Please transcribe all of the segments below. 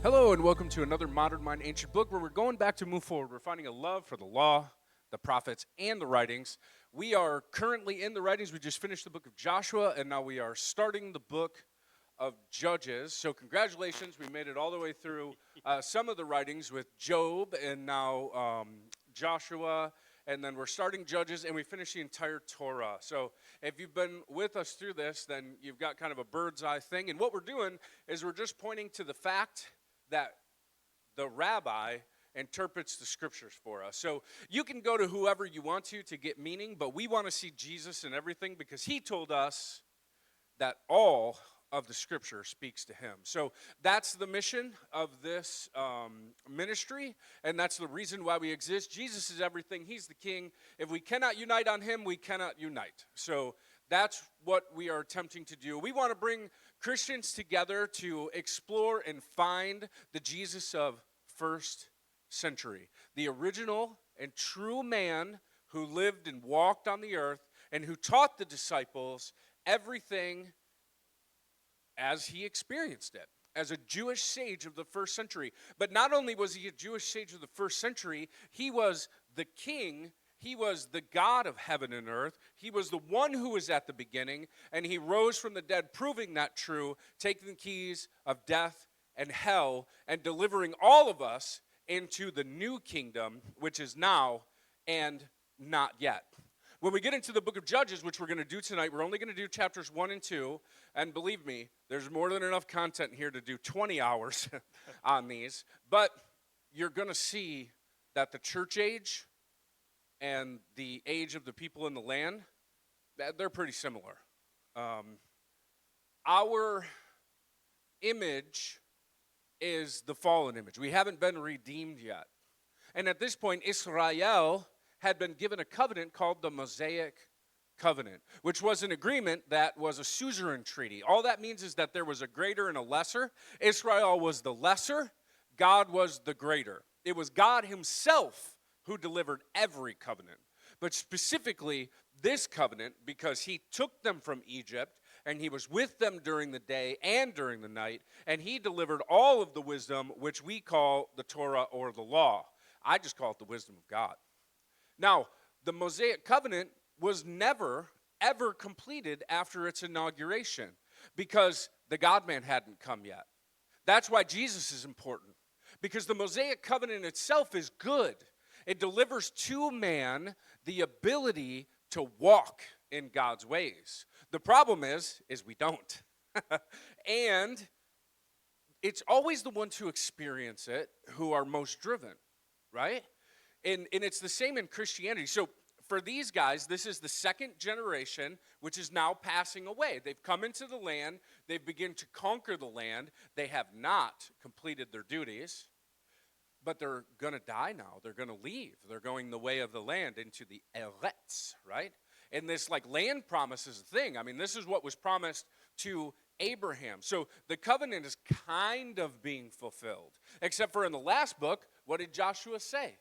Hello and welcome to another Modern Mind Ancient Book where we're going back to move forward. We're finding a love for the law, the prophets, and the writings. We are currently in the writings. We just finished the book of Joshua, and now we are starting the book of Judges. So congratulations, we made it all the way through some of the writings with Job and now Joshua, and then we're starting Judges, and we finished the entire Torah. So if you've been with us through this, then you've got kind of a bird's eye thing. And what we're doing is we're just pointing to the fact that the rabbi interprets the scriptures for us. So you can go to whoever you want to get meaning, but we want to see Jesus in everything because he told us that all of the scripture speaks to him. So that's the mission of this ministry, and that's the reason why we exist. Jesus is everything. He's the king. If we cannot unite on him, we cannot unite. So that's what we are attempting to do. We want to bring Christians together to explore and find the Jesus of first century, the original and true man who lived and walked on the earth and who taught the disciples everything as he experienced it, as a Jewish sage of the first century. But not only was he a Jewish sage of the first century, he was the king. He was the God of heaven and earth. He was the one who was at the beginning, and he rose from the dead, proving that true, taking the keys of death and hell, and delivering all of us into the new kingdom, which is now and not yet. When we get into the book of Judges, which we're going to do tonight, we're only going to do chapters 1 and 2, and believe me, there's more than enough content here to do 20 hours on these, but you're going to see that the church age and the age of the people in the land, they're pretty similar. Our image is the fallen image. We haven't been redeemed yet. And at this point, Israel had been given a covenant called the Mosaic covenant, which was an agreement that was a suzerain treaty. All that means is that there was a greater and a lesser. Israel was the lesser. God was the greater. It was God himself who delivered every covenant, but specifically this covenant because he took them from Egypt and he was with them during the day and during the night, and he delivered all of the wisdom which we call the Torah or the law. I just call it the wisdom of God. Now, the Mosaic covenant was never, ever completed after its inauguration because the God-man hadn't come yet. That's why Jesus is important, because the Mosaic covenant itself is good. It delivers to man the ability to walk in God's ways. The problem is we don't. And it's always the ones who experience it who are most driven, right? And it's the same in Christianity. So for these guys, this is the second generation, which is now passing away. They've come into the land. They've begun to conquer the land. They have not completed their duties. But they're going to die now. They're going to leave. They're going the way of the land into the Eretz, right? And this land promise is a thing. I mean, this is what was promised to Abraham. So the covenant is kind of being fulfilled. Except for in the last book, what did Joshua say?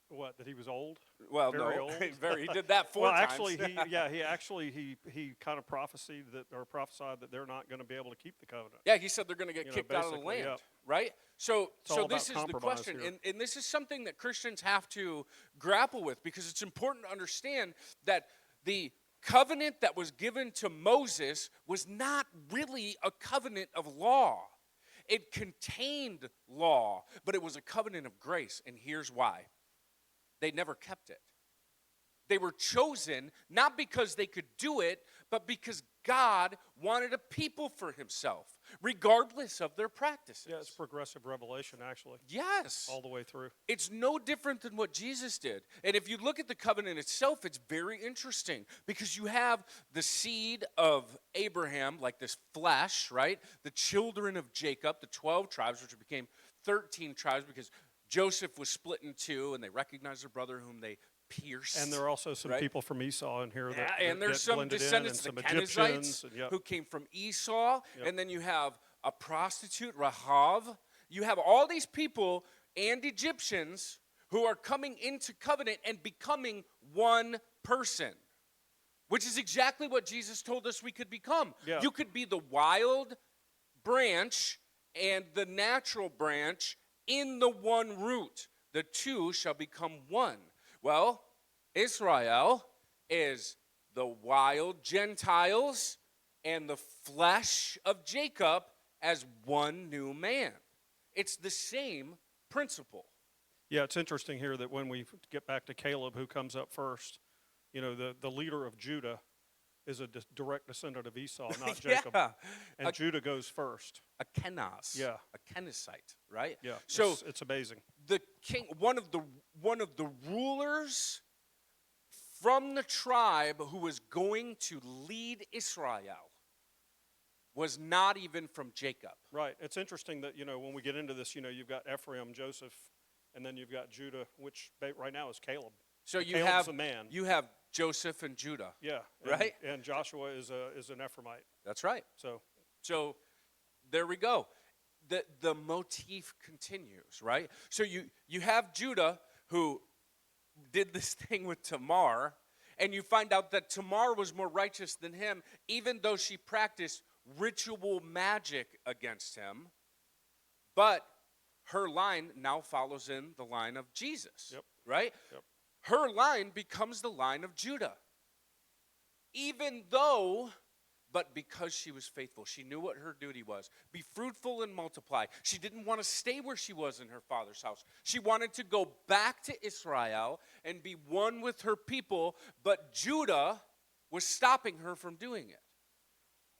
What, that he was old? Well, Very no, old? he did that four times. Actually, he kind of prophesied that they're not going to be able to keep the covenant. Yeah, he said they're going to get kicked out of the land, yep. Right? So this is the compromise question, here. and this is something that Christians have to grapple with because it's important to understand that the covenant that was given to Moses was not really a covenant of law. It contained law, but it was a covenant of grace, and here's why. They never kept it. They were chosen not because they could do it, but because God wanted a people for himself, regardless of their practices. Yeah, it's progressive revelation, actually. Yes. All the way through. It's no different than what Jesus did. And if you look at the covenant itself, it's very interesting because you have the seed of Abraham, like this flesh, right? The children of Jacob, the 12 tribes, which became 13 tribes because Joseph was split in two, and they recognized their brother whom they pierced. And there are also some people from Esau in here and there's some descendants of the Canaanites who came from Esau. Yep. And then you have a prostitute, Rahav. You have all these people and Egyptians who are coming into covenant and becoming one person, which is exactly what Jesus told us we could become. Yeah. You could be the wild branch and the natural branch in the one root. The two shall become one. Well, Israel is the wild Gentiles and the flesh of Jacob as one new man. It's the same principle. Yeah, it's interesting here that when we get back to Caleb, who comes up first, the leader of Judah is a direct descendant of Esau, not Jacob. Yeah. And Judah goes first. A Kenaz. Yeah. A Kenizzite, right? Yeah. So it's amazing. the king, one of the rulers from the tribe who was going to lead Israel was not even from Jacob. Right. It's interesting that, when we get into this, you've got Ephraim, Joseph, and then you've got Judah, which right now is Caleb. So Caleb's a man. You have Joseph and Judah. Yeah. Right? And Joshua is an Ephraimite. That's right. So there we go. The motif continues, right? So you have Judah who did this thing with Tamar, and you find out that Tamar was more righteous than him, even though she practiced ritual magic against him. But her line now follows in the line of Jesus, Yep. right? Yep. Her line becomes the line of Judah. Even though, but because she was faithful, she knew what her duty was. Be fruitful and multiply. She didn't want to stay where she was in her father's house. She wanted to go back to Israel and be one with her people, but Judah was stopping her from doing it.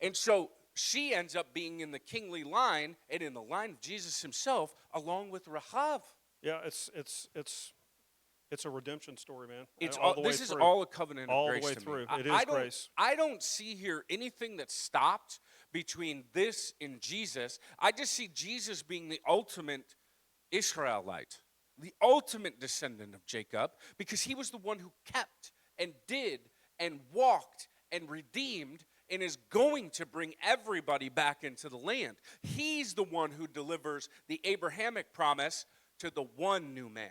And so she ends up being in the kingly line and in the line of Jesus himself, along with Rahav. Yeah, it's a redemption story, man. It's all the way this is through. all a covenant All of the grace way to through. me. It is grace. I don't see here anything that stopped between this and Jesus. I just see Jesus being the ultimate Israelite, the ultimate descendant of Jacob, because he was the one who kept and did and walked and redeemed and is going to bring everybody back into the land. He's the one who delivers the Abrahamic promise to the one new man.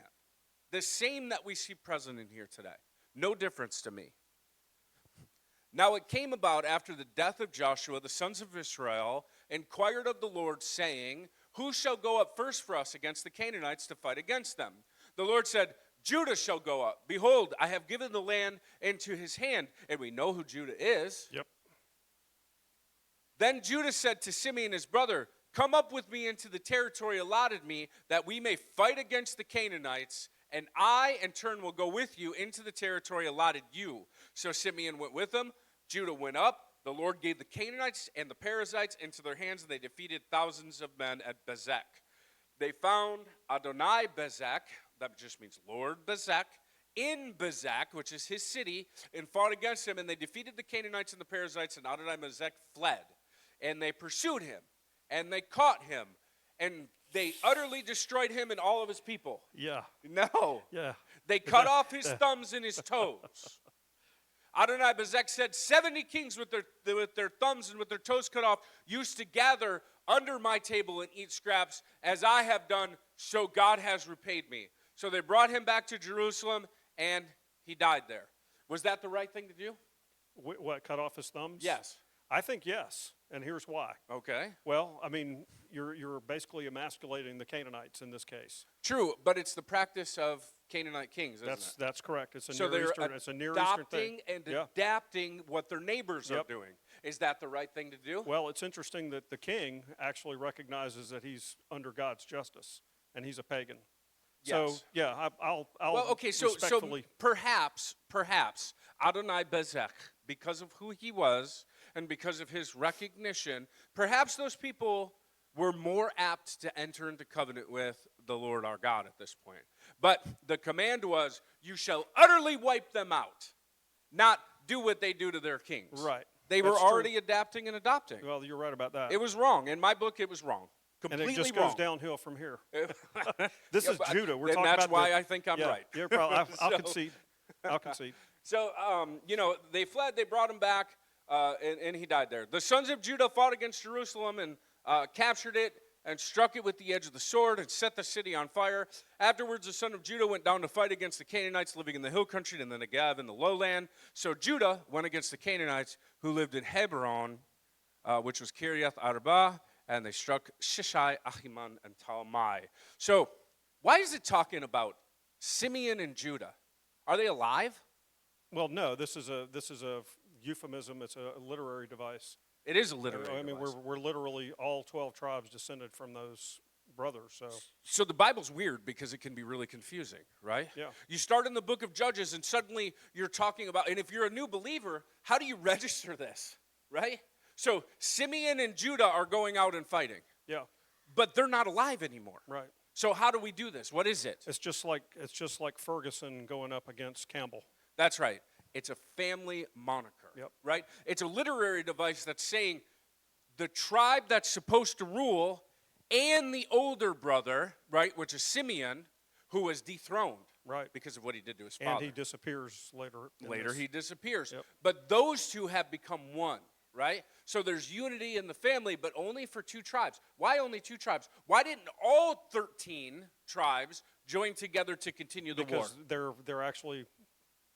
The same that we see present in here today. No difference to me. Now it came about after the death of Joshua, the sons of Israel inquired of the Lord, saying, who shall go up first for us against the Canaanites to fight against them? The Lord said, Judah shall go up. Behold, I have given the land into his hand. And we know who Judah is. Yep. Then Judah said to Simeon his brother, come up with me into the territory allotted me, that we may fight against the Canaanites, and I in turn will go with you into the territory allotted you. So Simeon went with him. Judah went up. The Lord gave the Canaanites and the Perizzites into their hands, and they defeated thousands of men at Bezek. They found Adonai Bezek, that just means Lord Bezek, in Bezek, which is his city, and fought against him, and they defeated the Canaanites and the Perizzites, and Adonai Bezek fled. And they pursued him, and they caught him, and they utterly destroyed him and all of his people. Yeah. No. Yeah. They cut off his thumbs and his toes. Adonai Bezek said, 70 kings with their thumbs and with their toes cut off used to gather under my table and eat scraps, as I have done, so God has repaid me. So they brought him back to Jerusalem, and he died there. Was that the right thing to do? What, cut off his thumbs? Yes. I think yes, and here's why. Okay. Well, I mean, you're basically emasculating the Canaanites in this case. True, but it's the practice of Canaanite kings, isn't it? That's correct. It's a So Near they're Eastern. It's a Near Eastern thing. and Yeah. adapting what their neighbors are doing. Is that the right thing to do? Well, it's interesting that the king actually recognizes that he's under God's justice, and he's a pagan. Yes. So yeah, I'll Well, okay, so respectfully. perhaps Adonai Bezek, because of who he was and because of his recognition, perhaps those people were more apt to enter into covenant with the Lord our God at this point. But the command was, you shall utterly wipe them out, not do what they do to their kings. Right. They were That's already true. adapting and adopting. Well, you're right about that. It was wrong. In my book, it was wrong. And Completely it just wrong. goes downhill from here. This is Judah. We're and talking that's about why I think I'm yeah, right. You're probably, I'll So- concede. I'll concede. So, they fled, they brought him back, and he died there. The sons of Judah fought against Jerusalem and captured it and struck it with the edge of the sword and set the city on fire. Afterwards, the son of Judah went down to fight against the Canaanites living in the hill country and the Negev in the lowland. So Judah went against the Canaanites who lived in Hebron, which was Kiriath Arba, and they struck Shishai, Ahiman, and Talmai. So why is it talking about Simeon and Judah? Are they alive? Well, no, this is a euphemism. It's a literary device. It is a literary I mean, device. we're literally all 12 tribes descended from those brothers. So the Bible's weird because it can be really confusing, right? Yeah. You start in the book of Judges and suddenly you're talking about, and if you're a new believer, how do you register this, right? So Simeon and Judah are going out and fighting. Yeah. But they're not alive anymore. Right. So how do we do this? What is it? It's just like Ferguson going up against Campbell. That's right. It's a family moniker, Yep. right? It's a literary device that's saying the tribe that's supposed to rule and the older brother, right, which is Simeon, who was dethroned, right, because of what he did to his father. And he disappears later. Later he disappears. Yep. But those two have become one, right? So there's unity in the family, but only for two tribes. Why only two tribes? Why didn't all 13 tribes join together to continue the war? Because they're actually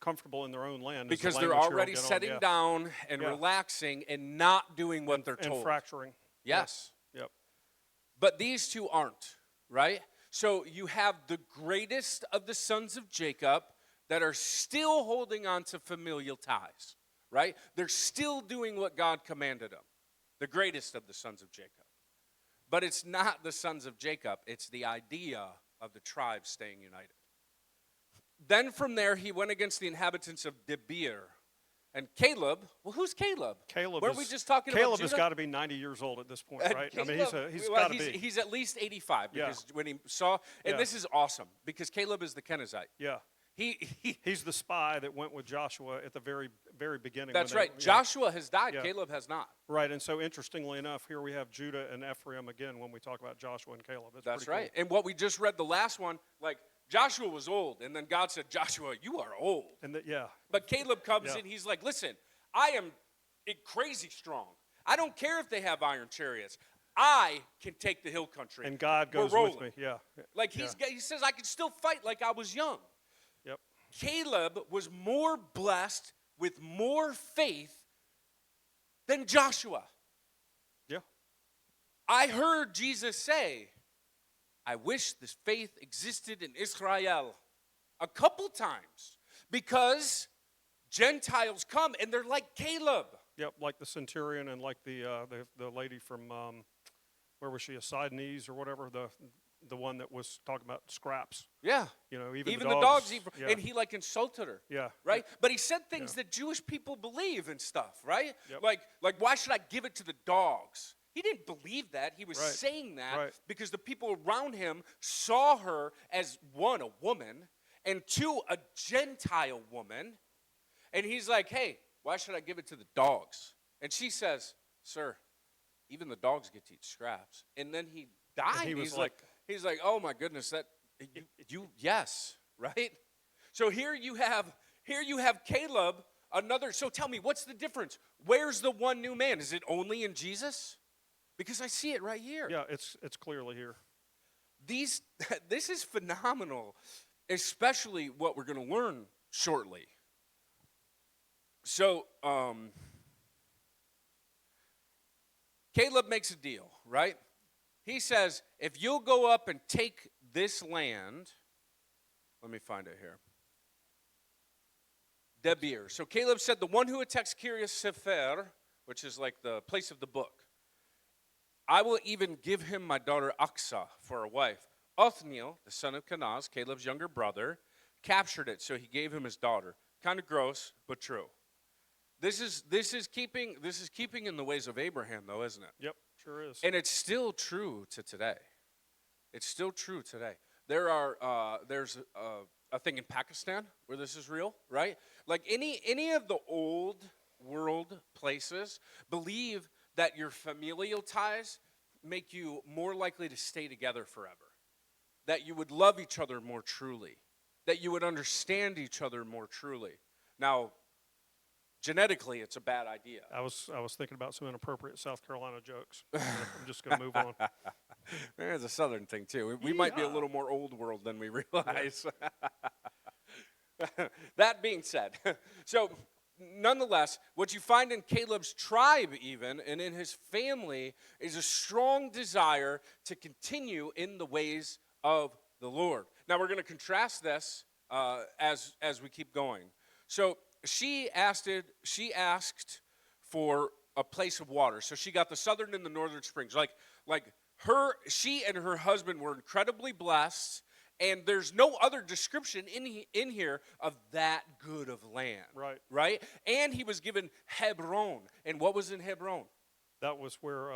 comfortable in their own land. Because they're already setting down and relaxing and not doing what they're told. And fracturing. Yes. Yep. But these two aren't, right? So you have the greatest of the sons of Jacob that are still holding on to familial ties, right? They're still doing what God commanded them. The greatest of the sons of Jacob. But it's not the sons of Jacob. It's the idea of the tribes staying united. Then from there, he went against the inhabitants of Debir. And Caleb, well, who's Caleb? Weren't we just talking about Caleb Judah? has got to be 90 years old at this point, right? Caleb, I mean, he's got to be. He's at least 85 Yeah. because when he saw, and Yeah. this is awesome because Caleb is the Kenizzite. Yeah. He's the spy that went with Joshua at the very, very beginning. That's right. Joshua has died. Yeah. Caleb has not. Right, and so interestingly enough, here we have Judah and Ephraim again when we talk about Joshua and Caleb. That's pretty right. cool. And what we just read, the last one, like Joshua was old, and then God said, Joshua, you are old. And But Caleb comes Yeah. in, he's like, listen, I am crazy strong. I don't care if they have iron chariots. I can take the hill country. And God goes We're with rolling. me. Yeah. Like he says, I can still fight like I was young. Yep. Caleb was more blessed with more faith than Joshua. Yeah. I heard Jesus say, I wish this faith existed in Israel a couple times because Gentiles come and they're like Caleb. Yep, like the centurion and like the lady from where was she, a Sidonese or whatever, the one that was talking about scraps. Yeah. You know, even the dogs yeah. and he like insulted her. Yeah. Right? But he said things that Jewish people believe and stuff, right? Yep. Like why should I give it to the dogs? He didn't believe that. He was Right. saying that Right. because the people around him saw her as one, a woman, and two, a Gentile woman. And he's like, hey, why should I give it to the dogs? And she says, sir, even the dogs get to eat scraps. And then he died. And he was he's like, oh my goodness, that you yes, right? So here you have Caleb, another. So tell me, what's the difference? Where's the one new man? Is it only in Jesus? Because I see it right here. Yeah, it's clearly here. This is phenomenal, especially what we're going to learn shortly. So, Caleb makes a deal, right? He says, if you'll go up and take this land, let me find it here. Debir. So Caleb said, the one who attacks Kiriath Sefer, which is like the place of the book, I will even give him my daughter Aksa for a wife. Othniel, the son of Kenaz, Caleb's younger brother, captured it, so he gave him his daughter. Kind of gross, but true. This is keeping in the ways of Abraham, though, isn't it? Yep, sure is. And it's still true to today. It's still true today. There's a thing in Pakistan where this is real, right? Like any of the old world places believe that your familial ties make you more likely to stay together forever. That you would love each other more truly. That you would understand each other more truly. Now, genetically, it's a bad idea. I was thinking about some inappropriate South Carolina jokes. I'm just going to move on. There's a southern thing, too. We might be a little more old world than we realize. That being said, so nonetheless, what you find in Caleb's tribe even, and in his family, is a strong desire to continue in the ways of the Lord. Now, we're going to contrast this as we keep going. So she asked for a place of water. So she got the southern and the northern springs. She and her husband were incredibly blessed, and there's no other description in here of that good of land. Right? And he was given Hebron. And what was in Hebron? That was where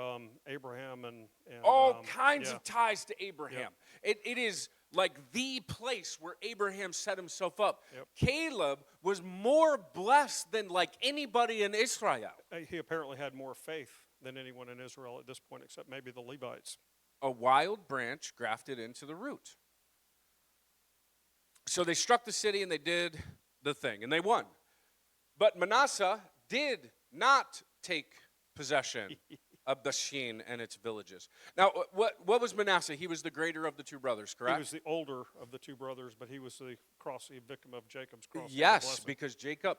Abraham and all kinds of ties to Abraham. It is like the place where Abraham set himself up. Caleb was more blessed than like anybody in Israel. He apparently had more faith than anyone in Israel at this point, except maybe the Levites. A wild branch grafted into the root. So they struck the city and they did the thing, and they won. But Manasseh did not take possession of Bashan and its villages. Now, what was Manasseh? He was the greater of the two brothers, correct? He was the older of the two brothers, but he was the victim of Jacob's cross. Yes, because Jacob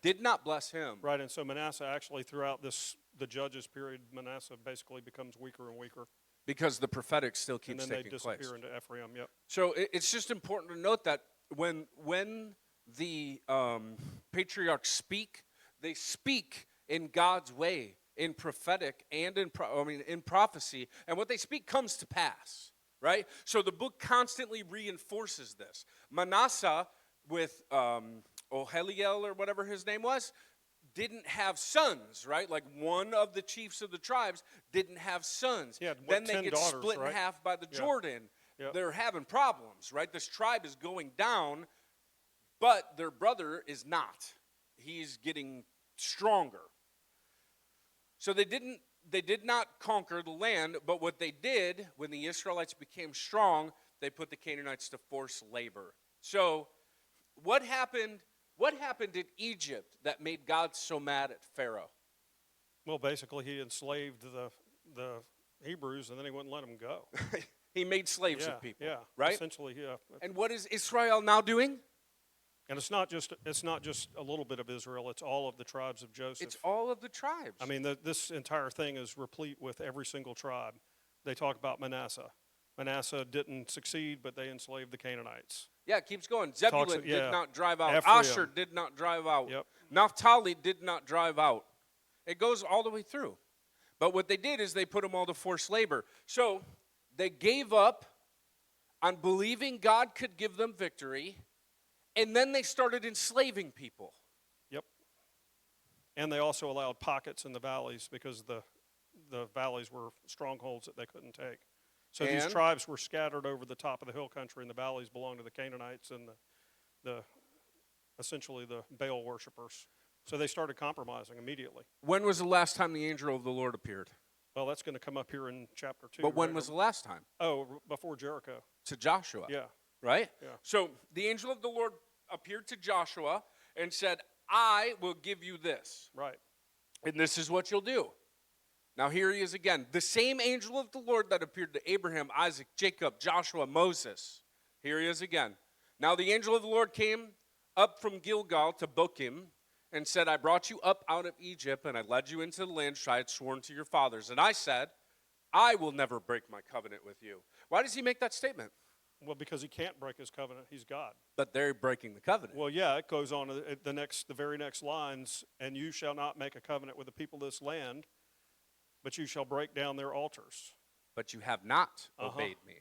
did not bless him. Right, and so Manasseh actually, throughout the Judges period, Manasseh basically becomes weaker and weaker. Because the prophetic still keeps taking place. And then they disappear into Ephraim, So it's just important to note that when the patriarchs speak, they speak in God's way, in prophetic and in prophecy, and what they speak comes to pass, right? So the book constantly reinforces this. Manasseh with Oheliel or whatever his name was, didn't have sons, right? Like one of the chiefs of the tribes didn't have sons. Then they get split in half by the Jordan. They're having problems, right? This tribe is going down, but their brother is not. He's getting stronger. So they did not conquer the land, but what they did when the Israelites became strong, they put the Canaanites to forced labor. So what happened in Egypt that made God so mad at Pharaoh? Well, basically he enslaved the Hebrews and then he wouldn't let them go. He made slaves of people, yeah, right? Essentially, yeah. And what is Israel now doing? And it's not just a little bit of Israel, it's all of the tribes of Joseph. It's all of the tribes. I mean, this entire thing is replete with every single tribe. They talk about Manasseh. Manasseh didn't succeed, but they enslaved the Canaanites. Yeah, it keeps going. Zebulun did not drive out. Ephraim. Asher did not drive out. Yep. Naphtali did not drive out. It goes all the way through. But what they did is they put them all to forced labor. So they gave up on believing God could give them victory, and then they started enslaving people. Yep. And they also allowed pockets in the valleys because the valleys were strongholds that they couldn't take. So these tribes were scattered over the top of the hill country, and the valleys belonged to the Canaanites and essentially the Baal worshipers. So they started compromising immediately. When was the last time the angel of the Lord appeared? Well, that's going to come up here in chapter 2. But when was the last time? Oh, before Jericho. To Joshua. Yeah. Right? Yeah. So the angel of the Lord appeared to Joshua and said, I will give you this. Right. And this is what you'll do. Now here he is again. The same angel of the Lord that appeared to Abraham, Isaac, Jacob, Joshua, Moses. Here he is again. Now the angel of the Lord came up from Gilgal to Bochim and said, I brought you up out of Egypt, and I led you into the land which I had sworn to your fathers. And I said, I will never break my covenant with you. Why does he make that statement? Well, because he can't break his covenant. He's God. But they're breaking the covenant. Well, yeah, it goes on to the very next lines, and you shall not make a covenant with the people of this land, but you shall break down their altars. But you have not obeyed me.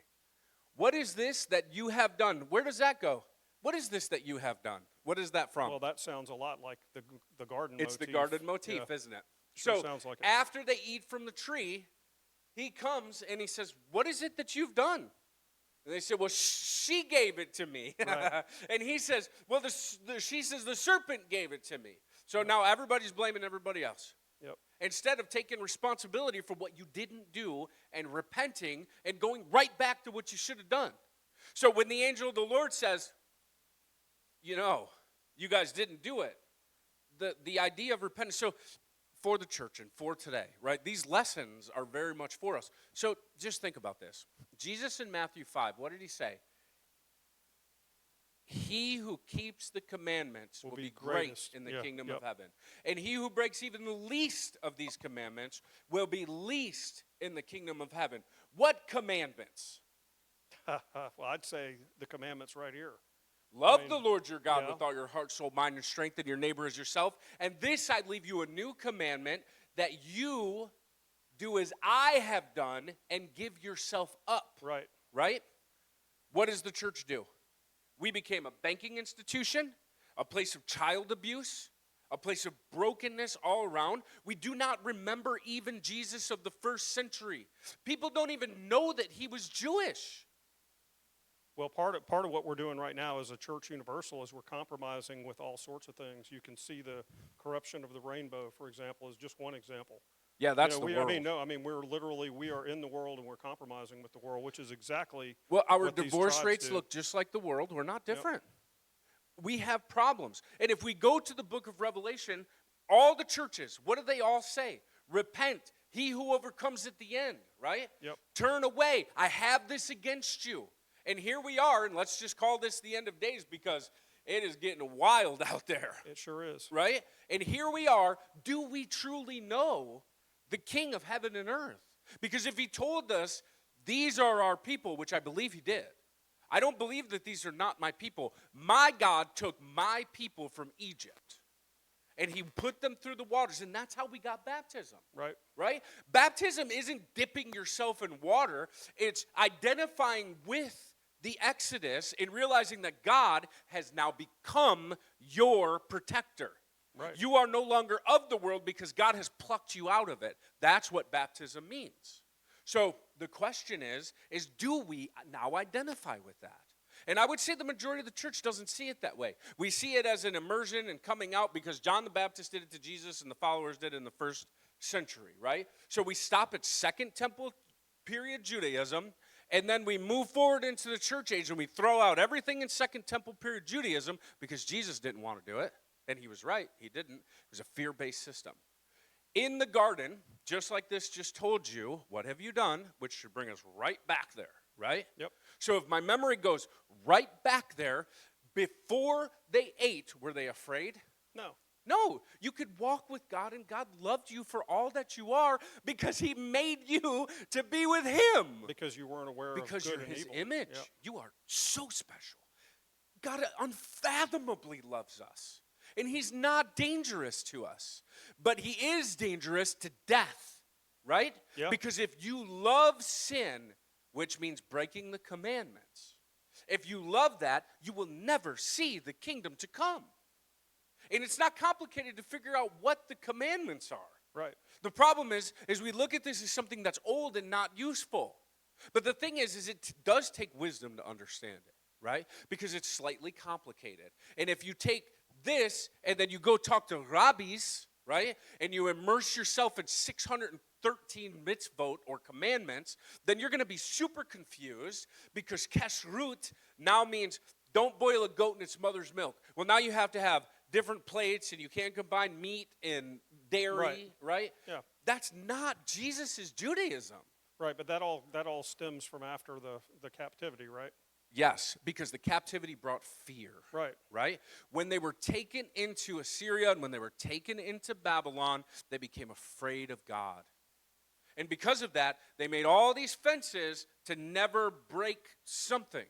What is this that you have done? Where does that go? What is this that you have done? What is that from? Well, that sounds a lot like the garden motif. It's the garden motif, isn't it? Sure so sounds like it. After they eat from the tree, he comes and he says, what is it that you've done? And they said, well, she gave it to me. Right. And he says, well, she says the serpent gave it to me. So now everybody's blaming everybody else. Yep. Instead of taking responsibility for what you didn't do and repenting and going right back to what you should have done. So when the angel of the Lord says, you guys didn't do it, the idea of repentance. So for the church and for today, right? These lessons are very much for us. So just think about this. Jesus in Matthew 5, what did he say? he who keeps the commandments will be great greatest. in the Yeah, kingdom yep. of heaven. And he who breaks even the least of these commandments will be least in the kingdom of heaven. What commandments? Well, I'd say the commandments right here. Love the Lord your God yeah. with all your heart, soul, mind, and strength, and your neighbor as yourself. And this I leave you a new commandment, that you do as I have done and give yourself up. Right. Right? What does the church do? We became a banking institution, a place of child abuse, a place of brokenness all around. We do not remember even Jesus of the first century. People don't even know that he was Jewish. Well, part of what we're doing right now as a church universal is we're compromising with all sorts of things. You can see the corruption of the rainbow, for example, is just one example. Yeah, that's the world. We are in the world and we're compromising with the world, which is exactly well, our what these divorce tribes rates do. look just like the world. We're not different. We have problems. And if we go to the book of Revelation, all the churches, what do they all say? Repent, he who overcomes at the end, right? Yep. Turn away, I have this against you. And here we are, and let's just call this the end of days because it is getting wild out there. It sure is. Right? And here we are. Do we truly know the King of heaven and earth? Because if he told us these are our people, which I believe he did, I don't believe that these are not my people. My God took my people from Egypt, and he put them through the waters, and that's how we got baptism. Right. Right? Baptism isn't dipping yourself in water. It's identifying with the Exodus and realizing that God has now become your protector. Right. You are no longer of the world because God has plucked you out of it. That's what baptism means. So the question is do we now identify with that? And I would say the majority of the church doesn't see it that way. We see it as an immersion and coming out because John the Baptist did it to Jesus and the followers did it in the first century, right? So we stop at Second Temple period Judaism, and then we move forward into the church age and we throw out everything in Second Temple period Judaism because Jesus didn't want to do it. And he was right. He didn't. It was a fear-based system. In the garden, just like this just told you, what have you done? Which should bring us right back there, right? Yep. So if my memory goes right back there, before they ate, were they afraid? No. No, you could walk with God, and God loved you for all that you are because he made you to be with him. Because you weren't aware because of good you're and his evil. image. Yep. You are so special. God unfathomably loves us, and he's not dangerous to us, but he is dangerous to death, right? Yeah. Because if you love sin, which means breaking the commandments, if you love that, you will never see the kingdom to come. And it's not complicated to figure out what the commandments are. Right. The problem is we look at this as something that's old and not useful. But the thing is it does take wisdom to understand it, right? Because it's slightly complicated. And if you take this and then you go talk to rabbis, right? And you immerse yourself in 613 mitzvot or commandments, then you're going to be super confused because kashrut now means don't boil a goat in its mother's milk. Well, now you have to have different plates and you can't combine meat and dairy, right? Yeah. That's not Jesus' Judaism. Right, but that all stems from after the captivity, right? Yes, because the captivity brought fear. Right. Right? When they were taken into Assyria and when they were taken into Babylon, they became afraid of God. And because of that, they made all these fences to never break something.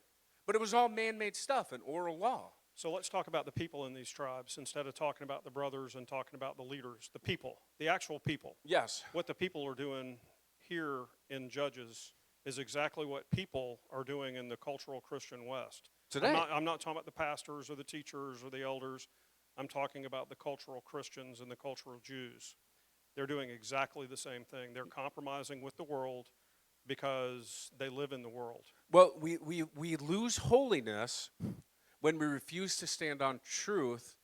But it was all man-made stuff and oral law. So let's talk about the people in these tribes instead of talking about the brothers and talking about the leaders, the people, the actual people. Yes. What the people are doing here in Judges is exactly what people are doing in the cultural Christian West. Today. I'm not talking about the pastors or the teachers or the elders. I'm talking about the cultural Christians and the cultural Jews. They're doing exactly the same thing. They're compromising with the world because they live in the world. Well, we lose holiness when we refuse to stand on truth,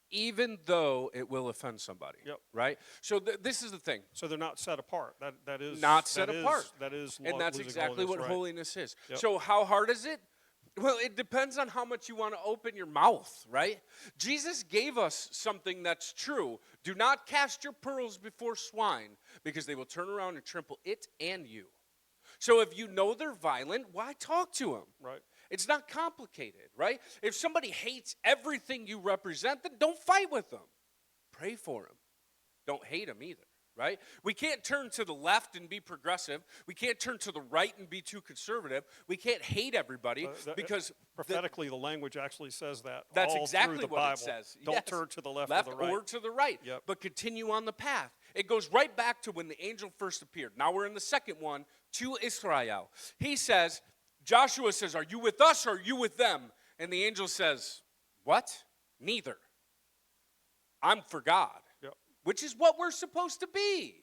even though it will offend somebody. Yep. Right? So this is the thing. So they're not set apart. That is not set apart. That is, and that's exactly what right. holiness is. Yep. So how hard is it? Well, it depends on how much you want to open your mouth, right? Jesus gave us something that's true. Do not cast your pearls before swine, because they will turn around and trample it and you. So if you know they're violent, why talk to them? Right. It's not complicated, right? If somebody hates everything you represent, then don't fight with them. Pray for them. Don't hate them either, right? We can't turn to the left and be progressive. We can't turn to the right and be too conservative. We can't hate everybody because prophetically, the language actually says that. That's all exactly through the what Bible. it says. Don't Yes. turn to the left Left or the right. or to the right, Yep. but continue on the path. It goes right back to when the angel first appeared. Now we're in the second one, to Israel. He says, Joshua says, are you with us or are you with them? And the angel says, what? Neither. I'm for God, Yep. which is what we're supposed to be.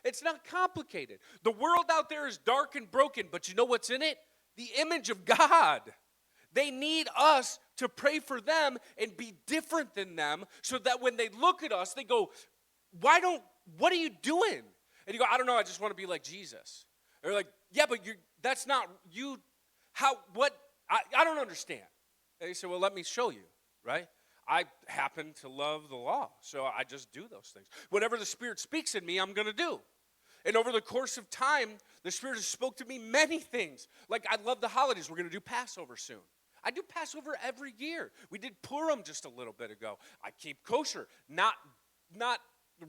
It's not complicated. The world out there is dark and broken, but you know what's in it? The image of God. They need us to pray for them and be different than them so that when they look at us, they go, what are you doing? And you go, I don't know, I just want to be like Jesus. They're like, yeah, but that's not you. I don't understand. And you say, well, let me show you, right? I happen to love the law, so I just do those things. Whatever the Spirit speaks in me, I'm going to do. And over the course of time, the Spirit has spoke to me many things. Like, I love the holidays. We're going to do Passover soon. I do Passover every year. We did Purim just a little bit ago. I keep kosher, not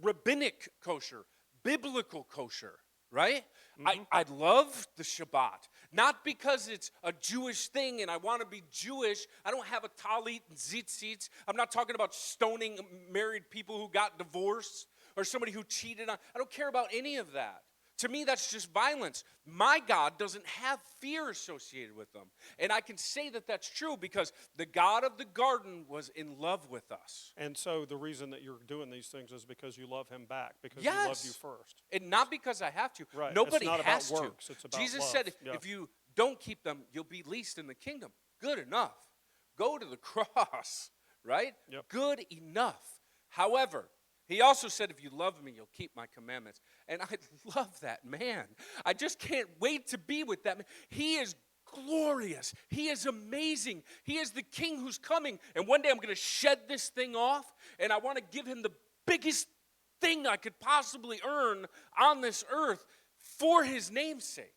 rabbinic kosher, biblical kosher, right? Mm-hmm. I love the Shabbat, not because it's a Jewish thing and I want to be Jewish. I don't have a talit and tzitzits. I'm not talking about stoning married people who got divorced or somebody who cheated on. I don't care about any of that. To me, that's just violence. My God doesn't have fear associated with them. And I can say that that's true because the God of the garden was in love with us. And so the reason that you're doing these things is because you love him back, because yes. he loved you first. And not because I have to. Right. Nobody it's not has about works. to. It's about Jesus love. said, if you don't keep them, you'll be least in the kingdom. Good enough. Go to the cross, right? Yep. Good enough. However, he also said, if you love me, you'll keep my commandments. And I love that man. I just can't wait to be with that man. He is glorious. He is amazing. He is the king who's coming. And one day I'm going to shed this thing off, and I want to give him the biggest thing I could possibly earn on this earth for his name's sake.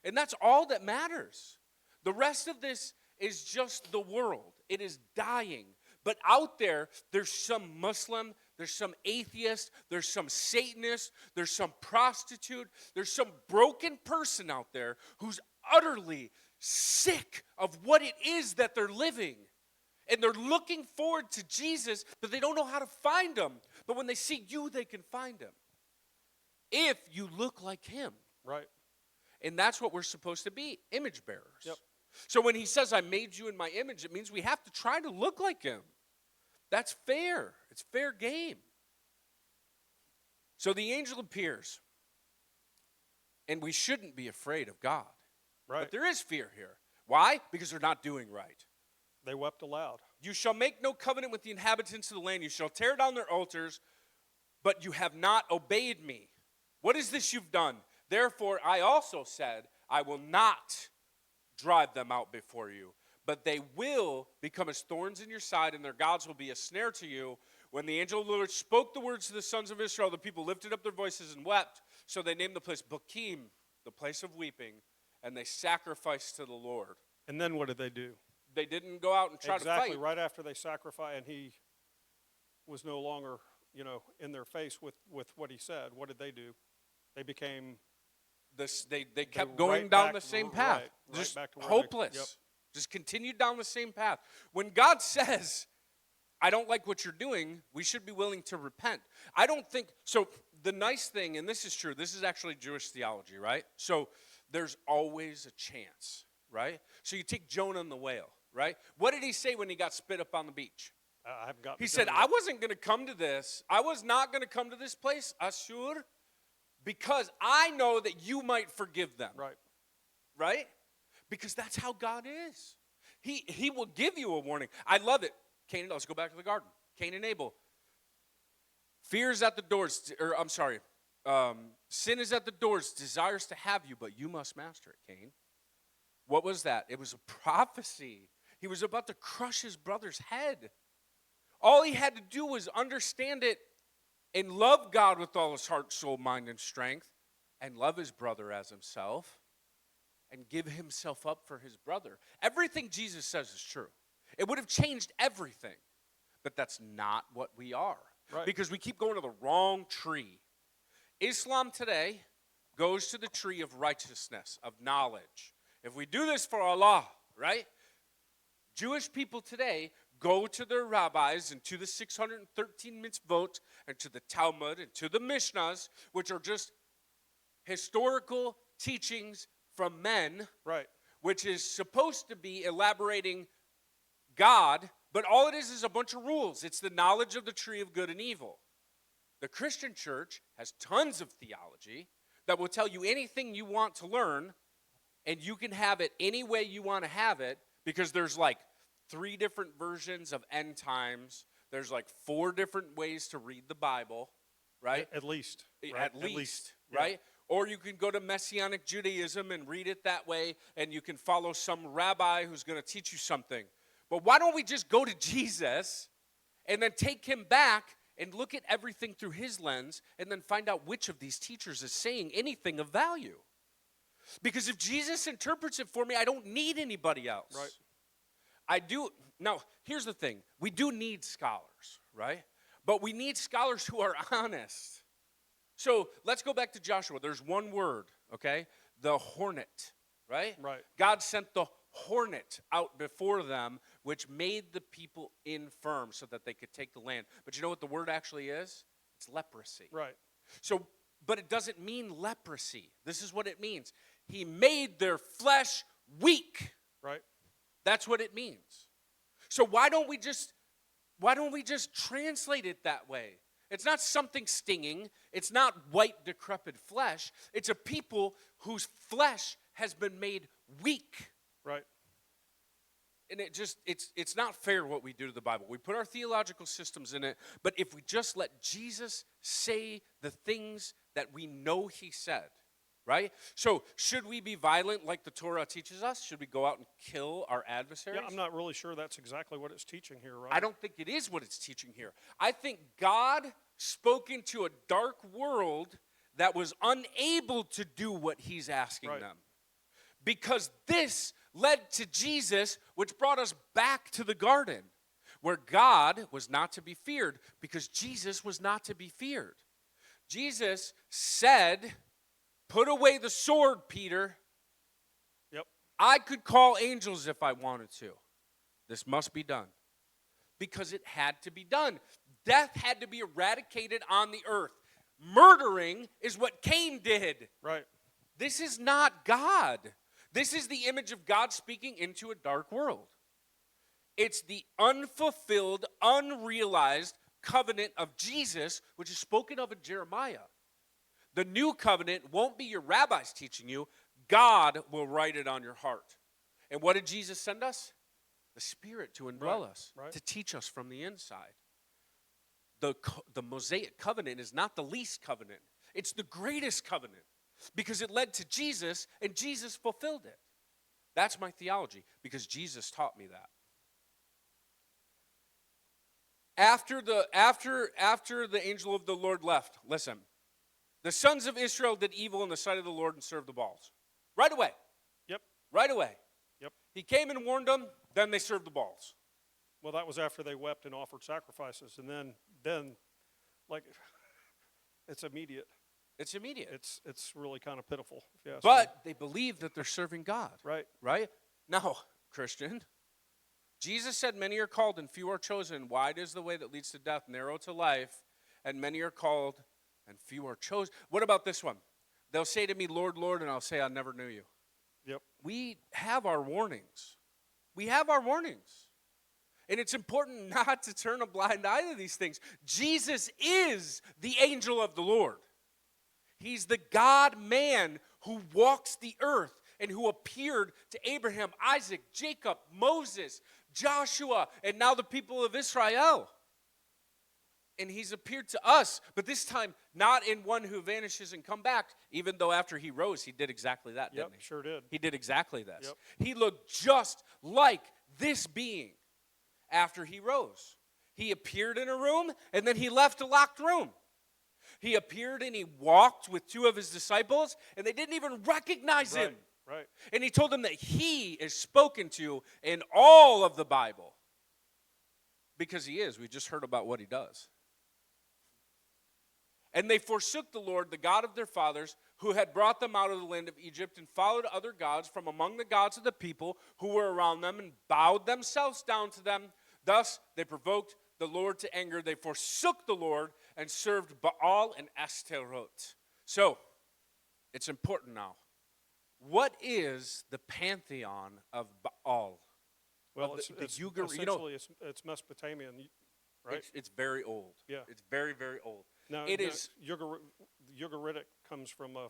And that's all that matters. The rest of this is just the world. It is dying. But out there, there's some Muslim, there's some atheist, there's some Satanist, there's some prostitute, there's some broken person out there who's utterly sick of what it is that they're living. And they're looking forward to Jesus, but they don't know how to find him. But when they see you, they can find him. If you look like him. Right. And that's what we're supposed to be, image bearers. Yep. So when he says, I made you in my image, it means we have to try to look like him. That's fair. It's fair game. So the angel appears, and we shouldn't be afraid of God. Right. But there is fear here. Why? Because they're not doing right. They wept aloud. You shall make no covenant with the inhabitants of the land. You shall tear down their altars, but you have not obeyed me. What is this you've done? Therefore, I also said, I will not drive them out before you. But they will become as thorns in your side, and their gods will be a snare to you. When the angel of the Lord spoke the words to the sons of Israel, the people lifted up their voices and wept. So they named the place Bokim, the place of weeping, and they sacrificed to the Lord. And then what did they do? They didn't go out and try to fight. Exactly, right after they sacrificed, and he was no longer, in their face with what he said. What did they do? They became... They kept going down the same path. Just back to hopeless. Yep. Just continued down the same path. When God says, I don't like what you're doing, we should be willing to repent. I don't think, so the nice thing, and this is true, this is actually Jewish theology, right? So there's always a chance, right? So you take Jonah and the whale, right? What did he say when he got spit up on the beach? I haven't gotten He said, I wasn't going to come to this. I was not going to come to this place, Ashur, because I know that you might forgive them. Right. Right? Because that's how God is. He will give you a warning. I love it. Cain, let's go back to the garden. Cain and Abel. Fear is at the doors, sin is at the doors, desires to have you, but you must master it, Cain. What was that? It was a prophecy. He was about to crush his brother's head. All he had to do was understand it and love God with all his heart, soul, mind, and strength, and love his brother as himself. and give himself up for his brother. Everything Jesus says is true. It would have changed everything. But that's not what we are. Right. Because we keep going to the wrong tree. Islam today goes to the tree of righteousness, of knowledge. If we do this for Allah, right? Jewish people today go to their rabbis and to the 613 mitzvot and to the Talmud and to the Mishnahs, which are just historical teachings from men, Right. which is supposed to be elaborating God, but all it is a bunch of rules. It's the knowledge of the tree of good and evil. The Christian church has tons of theology that will tell you anything you want to learn, and you can have it any way you want to have it, because there's like 3 different versions of end times. There's like 4 different ways to read the Bible, right? At least. Right? At least, right? Yeah. Or you can go to Messianic Judaism and read it that way, and you can follow some rabbi who's going to teach you something. But why don't we just go to Jesus and then take him back and look at everything through his lens and then find out which of these teachers is saying anything of value? Because if Jesus interprets it for me, I don't need anybody else. Right. I do. Now, here's the thing. We do need scholars, right? But we need scholars who are honest. So let's go back to Joshua. There's one word, okay? The hornet, right? Right. God sent the hornet out before them, which made the people infirm so that they could take the land. But you know what the word actually is? It's leprosy. Right. So, but it doesn't mean leprosy. This is what it means. He made their flesh weak. Right. That's what it means. So why don't we just translate it that way? It's not something stinging. It's not white, decrepit flesh. It's a people whose flesh has been made weak. Right. And it's not fair what we do to the Bible. We put our theological systems in it, but if we just let Jesus say the things that we know he said, right? So should we be violent like the Torah teaches us? Should we go out and kill our adversaries? Yeah, I'm not really sure that's exactly what it's teaching here, right? I don't think it is what it's teaching here. I think God spoke into a dark world that was unable to do what he's asking Right. them. Because this led to Jesus, which brought us back to the garden, where God was not to be feared, because Jesus was not to be feared. Jesus said, "Put away the sword, Peter. Yep. I could call angels if I wanted to. This must be done." Because it had to be done. Death had to be eradicated on the earth. Murdering is what Cain did. Right. This is not God. This is the image of God speaking into a dark world. It's the unfulfilled, unrealized covenant of Jesus, which is spoken of in Jeremiah. The new covenant won't be your rabbis teaching you. God will write it on your heart. And what did Jesus send us? The Spirit to indwell us, right. to teach us from the inside. The Mosaic covenant is not the least covenant. It's the greatest covenant because it led to Jesus, and Jesus fulfilled it. That's my theology because Jesus taught me that. After the angel of the Lord left, listen, the sons of Israel did evil in the sight of the Lord and served the Baals. Right away. Yep. Right away. Yep. He came and warned them, then they served the Baals. Well, that was after they wept and offered sacrifices, and then, like, it's immediate. It's immediate. It's really kind of pitiful, if you ask me. But they believe that they're serving God. Right. Right? Now, Christian, Jesus said, "Many are called and few are chosen. Wide is the way that leads to death, narrow to life, and many are called and few are chosen." What about this one? They'll say to me, "Lord, Lord," and I'll say, "I never knew you." Yep. We have our warnings. We have our warnings. And it's important not to turn a blind eye to these things. Jesus is the angel of the Lord. He's the God-man who walks the earth and who appeared to Abraham, Isaac, Jacob, Moses, Joshua, and now the people of Israel. And he's appeared to us, but this time not in one who vanishes and come back, even though after he rose, he did exactly that, Yep, didn't he? sure did. He did exactly this. Yep. He looked just like this being after he rose. He appeared in a room, and then he left a locked room. He appeared and he walked with 2 of his disciples, and they didn't even recognize him. Right. And he told them that he is spoken to in all of the Bible. Because he is. We just heard about what he does. And they forsook the Lord, the God of their fathers, who had brought them out of the land of Egypt, and followed other gods from among the gods of the people who were around them, and bowed themselves down to them. Thus they provoked the Lord to anger. They forsook the Lord and served Baal and Ashtaroth. So, it's important now. What is the pantheon of Baal? Well, essentially it's Mesopotamian, right? It's very old. Yeah. It's very, very old. Now, is Ugaritic comes from a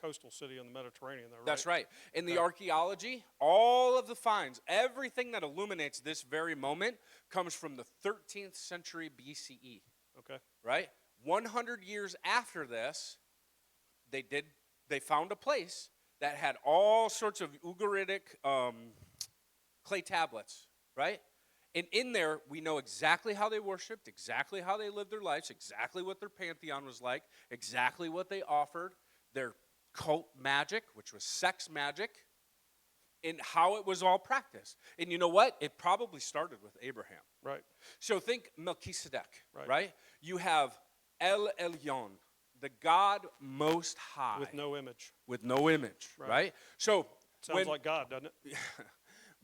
coastal city in the Mediterranean, though, right? That's right. In the archaeology, all of the finds, everything that illuminates this very moment comes from the 13th century BCE. Okay. Right? 100 years after this, they found a place that had all sorts of Ugaritic clay tablets, right? And in there, we know exactly how they worshiped, exactly how they lived their lives, exactly what their pantheon was like, exactly what they offered, their cult magic, which was sex magic, and how it was all practiced. And you know what? It probably started with Abraham. Right. So think Melchizedek, right? You have El Elyon, the God Most High. With no image. With no image, right? So sounds like God, doesn't it?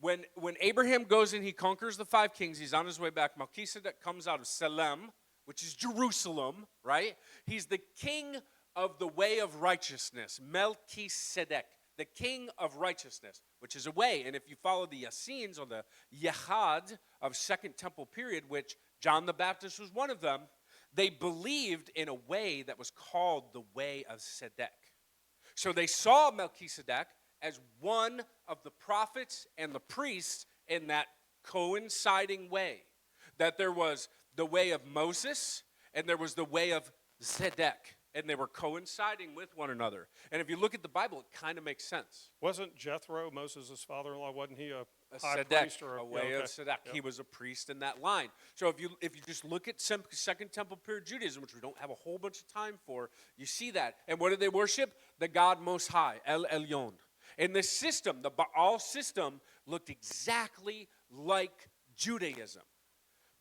When Abraham goes and he conquers the 5 kings, he's on his way back. Melchizedek comes out of Salem, which is Jerusalem, right? He's the king of the way of righteousness, Melchizedek, the king of righteousness, which is a way. And if you follow the Essenes or the Yehad of Second Temple period, which John the Baptist was one of them, they believed in a way that was called the way of Sedek. So they saw Melchizedek as one of the prophets and the priests in that coinciding way. That there was the way of Moses and there was the way of Zedek. And they were coinciding with one another. And if you look at the Bible, it kind of makes sense. Wasn't Jethro, Moses' father-in-law, wasn't he a high Sedek, priest? Or a way of Sedek. Yep. He was a priest in that line. So if you just look at Second Temple period Judaism, which we don't have a whole bunch of time for, you see that. And what did they worship? The God Most High, El Elyon. And this system, the Baal system, looked exactly like Judaism.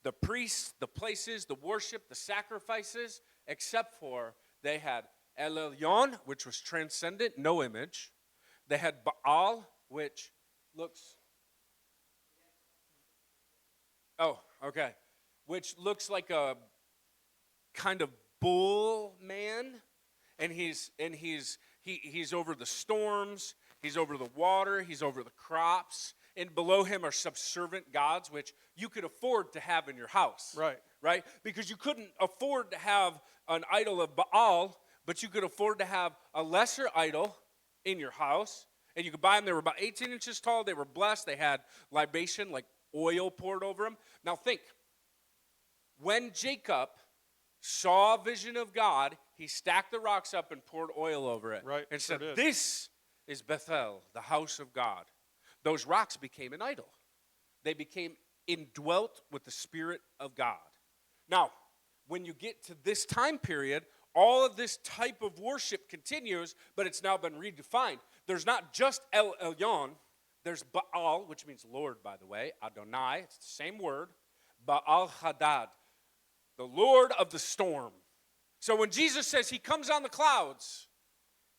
The priests, the places, the worship, the sacrifices, except for they had El Elyon, which was transcendent, no image. They had Baal, which looks... Oh, okay. Which looks like a kind of bull man. And he's over the storms. He's over the water, he's over the crops, and below him are subservient gods, which you could afford to have in your house. Right? Because you couldn't afford to have an idol of Baal, but you could afford to have a lesser idol in your house, and you could buy them. They were about 18 inches tall, they were blessed, they had libation, like oil poured over them. Now think, when Jacob saw a vision of God, he stacked the rocks up and poured oil over it. Right. And said, this is Bethel, the house of God. Those rocks became an idol. They became indwelt with the Spirit of God. Now, when you get to this time period, all of this type of worship continues, but it's now been redefined. There's not just El Elyon. There's Baal, which means Lord, by the way. Adonai, it's the same word. Baal Hadad, the Lord of the storm. So when Jesus says he comes on the clouds,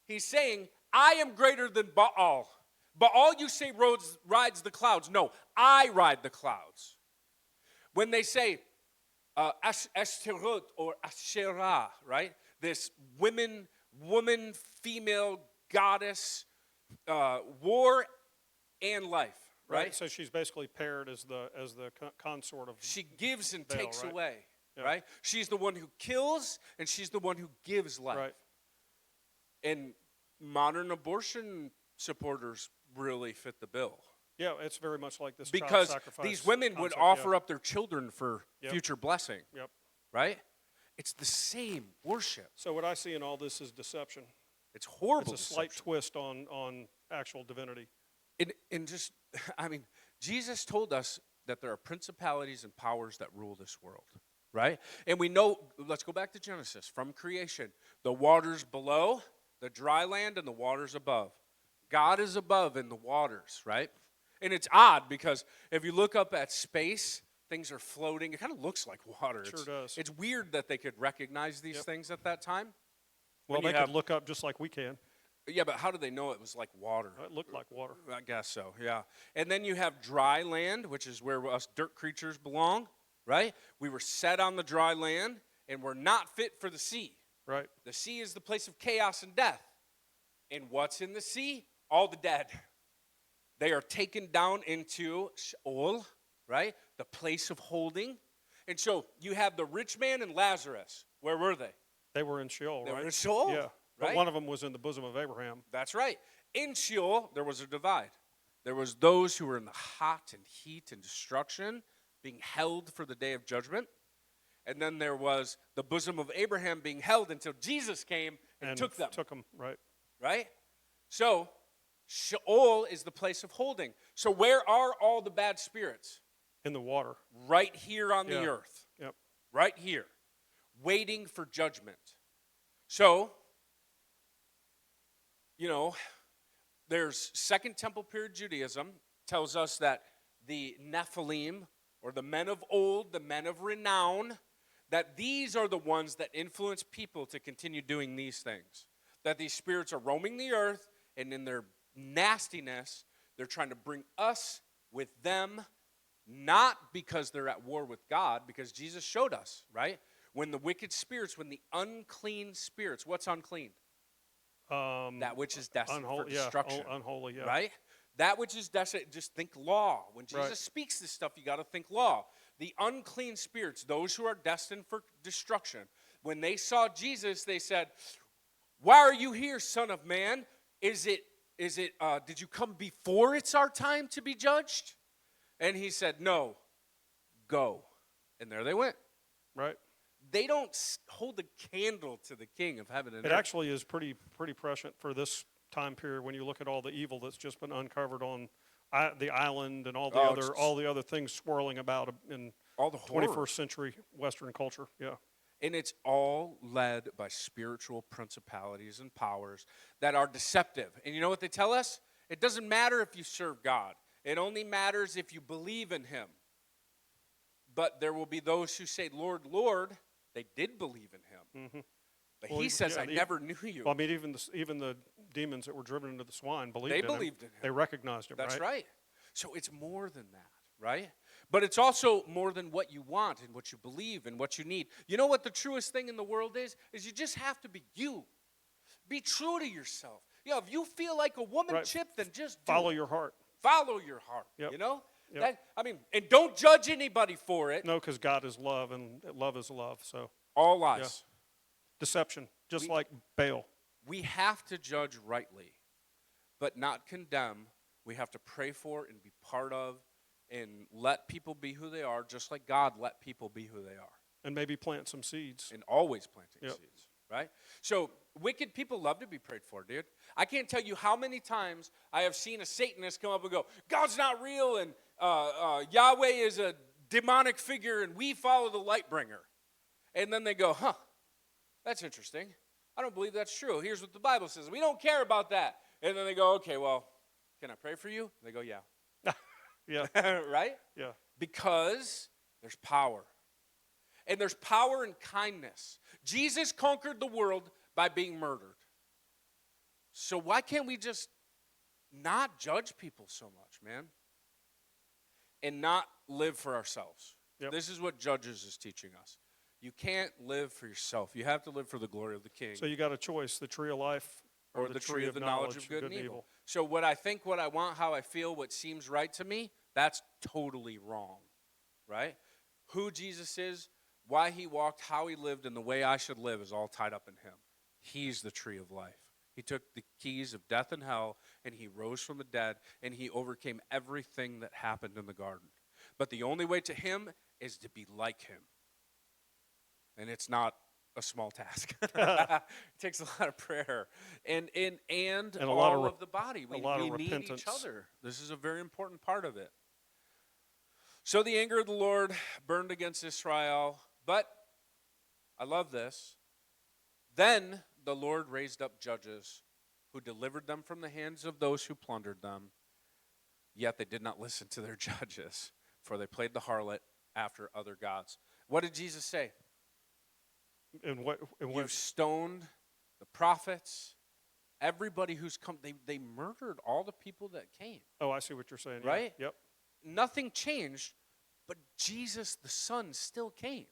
he's saying, I am greater than Baal. Baal, you say, rides the clouds. No, I ride the clouds. When they say Ashtaroth or Asherah, right? This woman, female goddess, war and life, right? So she's basically paired as the consort of She gives and Baal, takes right? away, Yeah. right? She's the one who kills and she's the one who gives life. Right. And modern abortion supporters really fit the bill. Yeah, it's very much like this because child sacrifice these women would concept, offer up their children for Yep. future blessing, Yep. right? It's the same worship. So what I see in all this is deception. It's horrible. It's a slight deception. twist on actual divinity. And just, I mean, Jesus told us that there are principalities and powers that rule this world, right? And we know, let's go back to Genesis, from creation, the waters below, the dry land, and the waters above. God is above in the waters, right? And it's odd because if you look up at space, things are floating. It kind of looks like water. Sure does. It's weird that they could recognize these things at that time. Well, they could look up just like we can. Yeah, but how did they know it was like water? It looked like water. I guess so, yeah. And then you have dry land, which is where us dirt creatures belong, right? We were set on the dry land, and we're not fit for the sea. Right. The sea is the place of chaos and death. And what's in the sea? All the dead. They are taken down into Sheol, right? The place of holding. And so you have the rich man and Lazarus. Where were they? They were in Sheol, They right? were in Sheol. Yeah. But right? one of them was in the bosom of Abraham. That's right. In Sheol, there was a divide. There was those who were in the hot and heat and destruction, being held for the day of judgment. And then there was the bosom of Abraham being held until Jesus came and took them. Took them, right. Right? So, Sheol is the place of holding. So where are all the bad spirits? In the water. Right here on the earth. Yep. Right here. Waiting for judgment. So, there's Second Temple period Judaism tells us that the Nephilim, or the men of old, the men of renown, that these are the ones that influence people to continue doing these things. That these spirits are roaming the earth, and in their nastiness, they're trying to bring us with them, not because they're at war with God, because Jesus showed us, right? When the wicked spirits, when the unclean spirits, what's unclean? That which is destined for destruction. Unholy, yeah. Right? That which is destined, just think law. When Jesus speaks this stuff, you got to think law. The unclean spirits, those who are destined for destruction, when they saw Jesus, they said, "Why are you here, Son of Man? Did you come before it's our time to be judged?" And he said, "No, go." And there they went. Right. They don't hold a candle to the King of heaven and earth. It actually is pretty prescient for this time period when you look at all the evil that's just been uncovered on the island and all the other things swirling about in all the 21st century Western culture. Yeah. And it's all led by spiritual principalities and powers that are deceptive. And you know what they tell us? It doesn't matter if you serve God. It only matters if you believe in him. But there will be those who say, "Lord, Lord." They did believe in him. Mm-hmm. But he says, "I never knew you." Well, I mean, even the demons that were driven into the swine believed in him. They believed in him. They recognized him, That's right. So it's more than that, right? But it's also more than what you want and what you believe and what you need. You know what the truest thing in the world is? Is you just have to be you. Be true to yourself. If you feel like a woman, Chip, then just follow your heart. Follow your heart, Yep. Yep. And don't judge anybody for it. No, because God is love, and love is love. So all lies. Yeah. Deception, like Baal. We have to judge rightly, but not condemn. We have to pray for and be part of and let people be who they are, just like God let people be who they are. And maybe plant some seeds. And always planting seeds, right? So wicked people love to be prayed for, dude. I can't tell you how many times I have seen a Satanist come up and go, "God's not real, and Yahweh is a demonic figure, and we follow the light bringer." And then they go, "Huh, that's interesting. I don't believe that's true. Here's what the Bible says. We don't care about that." And then they go, "Okay, well, can I pray for you?" And they go, "Yeah." Yeah. Right? Yeah. Because there's power. And there's power in kindness. Jesus conquered the world by being murdered. So why can't we just not judge people so much, man? And not live for ourselves. Yep. This is what Judges is teaching us. You can't live for yourself. You have to live for the glory of the King. So you got a choice, the tree of life or the tree of the knowledge of good and evil. So what I think, what I want, how I feel, what seems right to me, that's totally wrong, right? Who Jesus is, why he walked, how he lived, and the way I should live is all tied up in him. He's the tree of life. He took the keys of death and hell, and he rose from the dead, and he overcame everything that happened in the garden. But the only way to him is to be like him. And it's not a small task. It takes a lot of prayer and a all lot of the body. We need each other. This is a very important part of it. So the anger of the Lord burned against Israel, but I love this. Then the Lord raised up judges who delivered them from the hands of those who plundered them. Yet they did not listen to their judges, for they played the harlot after other gods. What did Jesus say? And what? You've stoned the prophets, everybody who's come. They murdered all the people that came. Oh, I see what you're saying. Right? Yeah. Yep. Nothing changed, but Jesus, the Son, still came.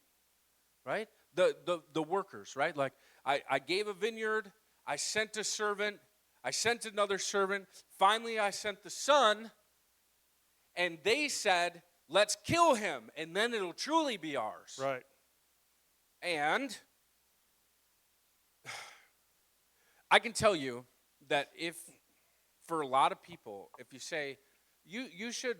Right? The workers, right? Like, I gave a vineyard, I sent a servant, I sent another servant, finally I sent the Son, and they said, let's kill him, and then it'll truly be ours. Right. And I can tell you that if, for a lot of people, if you say, you should,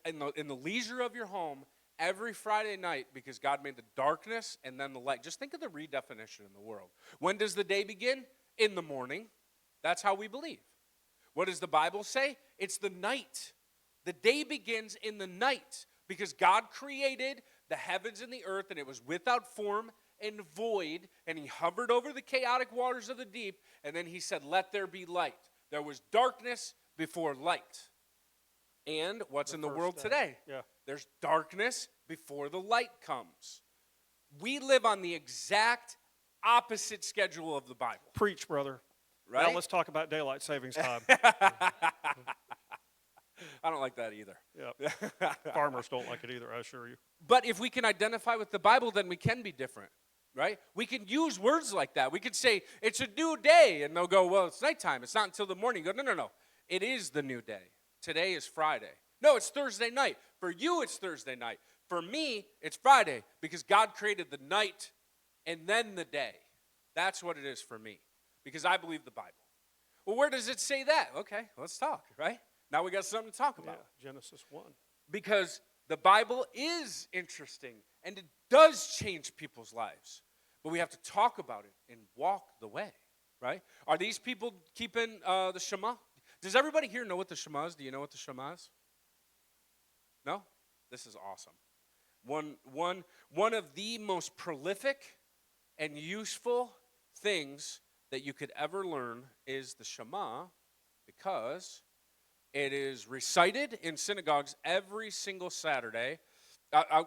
in the leisure of your home, every Friday night, because God made the darkness and then the light. Just think of the redefinition in the world. When does the day begin? In the morning. That's how we believe. What does the Bible say? It's the night. The day begins in the night because God created the heavens and the earth, and it was without form and void, and he hovered over the chaotic waters of the deep, and then he said, let there be light. There was darkness before light. And what's in the world today? Yeah. There's darkness before the light comes. We live on the exact opposite schedule of the Bible. Preach, brother. Right? Now let's talk about daylight savings time. I don't like that either. Yep. Farmers don't like it either, I assure you. But if we can identify with the Bible, then we can be different, right? We can use words like that. We could say, it's a new day, and they'll go, well, it's nighttime. It's not until the morning. You go, no. It is the new day. Today is Friday. No, it's Thursday night. For you, it's Thursday night. For me, it's Friday because God created the night and then the day. That's what it is for me because I believe the Bible. Well, where does it say that? Okay, let's talk, right? Now we got something to talk about. Yeah, Genesis 1. Because the Bible is interesting and it does change people's lives. But we have to talk about it and walk the way, right? Are these people keeping the Shema? Does everybody here know what the Shema is? Do you know what the Shema is? No? This is awesome. One of the most prolific and useful things that you could ever learn is the Shema because it is recited in synagogues every single Saturday.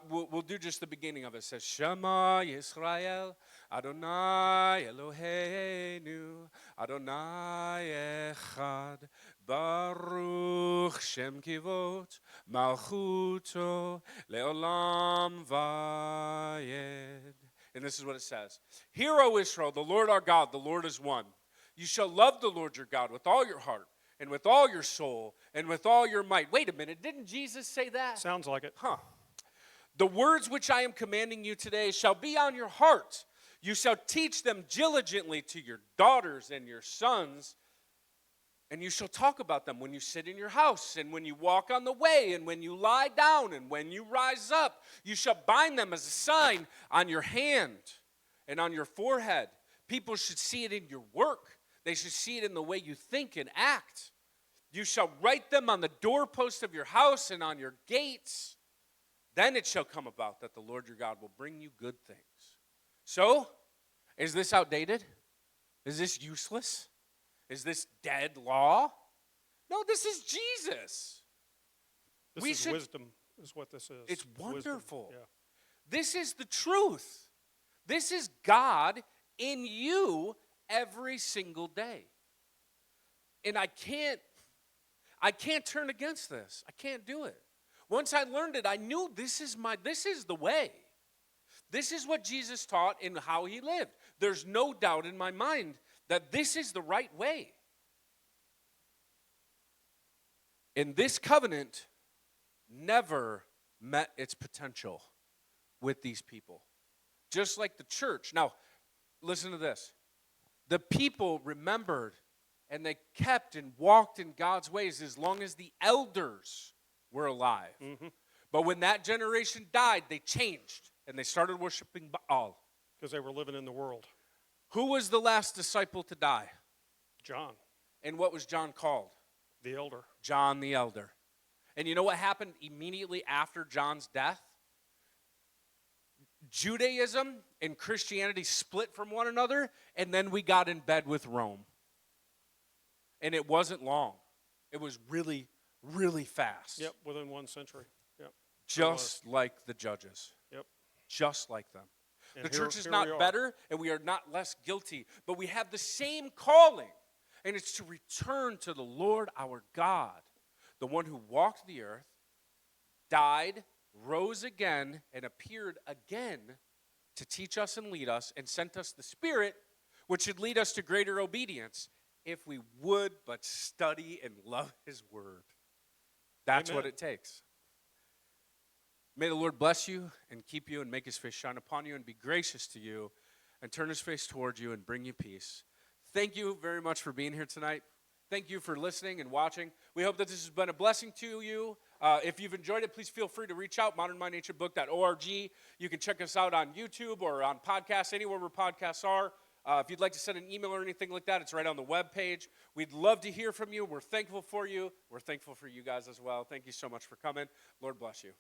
We'll do just the beginning of it. It says, Shema Yisrael, Adonai Eloheinu, Adonai Echad, Baruch Shem Kivot, Malchuto, Leolam Vayed. And this is what it says. Hear, O Israel, the Lord our God, the Lord is one. You shall love the Lord your God with all your heart, and with all your soul, and with all your might. Wait a minute, didn't Jesus say that? Sounds like it. Huh. The words which I am commanding you today shall be on your heart. You shall teach them diligently to your daughters and your sons, and you shall talk about them when you sit in your house, and when you walk on the way, and when you lie down, and when you rise up. You shall bind them as a sign on your hand and on your forehead. People should see it in your work. They should see it in the way you think and act. You shall write them on the doorpost of your house and on your gates. Then it shall come about that the Lord your God will bring you good things. So, is this outdated? Is this useless? Is this dead law? No, this is Jesus. Wisdom is what this is. It's wonderful. Yeah. This is the truth. This is God in you every single day. And I can't turn against this. I can't do it. Once I learned it, I knew this is the way. This is what Jesus taught and how he lived. There's no doubt in my mind that this is the right way. And this covenant never met its potential with these people. Just like the church. Now, listen to this. The people remembered and they kept and walked in God's ways as long as the elders were alive. Mm-hmm. But when that generation died, they changed and they started worshiping Baal. Because they were living in the world. Who was the last disciple to die? John. And what was John called? The elder. John the elder. And you know what happened immediately after John's death? Judaism and Christianity split from one another, and then we got in bed with Rome. And it wasn't long. It was really, really fast. Yep, within 1 century. Yep. Just like the judges. Yep. Just like them. And The church is here we not are. better, and we are not less guilty, but we have the same calling, and it's to return to the Lord our God, the one who walked the earth, died, rose again, and appeared again to teach us and lead us, and sent us the Spirit, which should lead us to greater obedience if we would but study and love his word. That's Amen. what it takes. May the Lord bless you and keep you and make his face shine upon you and be gracious to you and turn his face toward you and bring you peace. Thank you very much for being here tonight. Thank you for listening and watching. We hope that this has been a blessing to you. If you've enjoyed it, please feel free to reach out, modernmindancientbook.org. You can check us out on YouTube or on podcasts, anywhere where podcasts are. If you'd like to send an email or anything like that, it's right on the webpage. We'd love to hear from you. We're thankful for you. We're thankful for you guys as well. Thank you so much for coming. Lord bless you.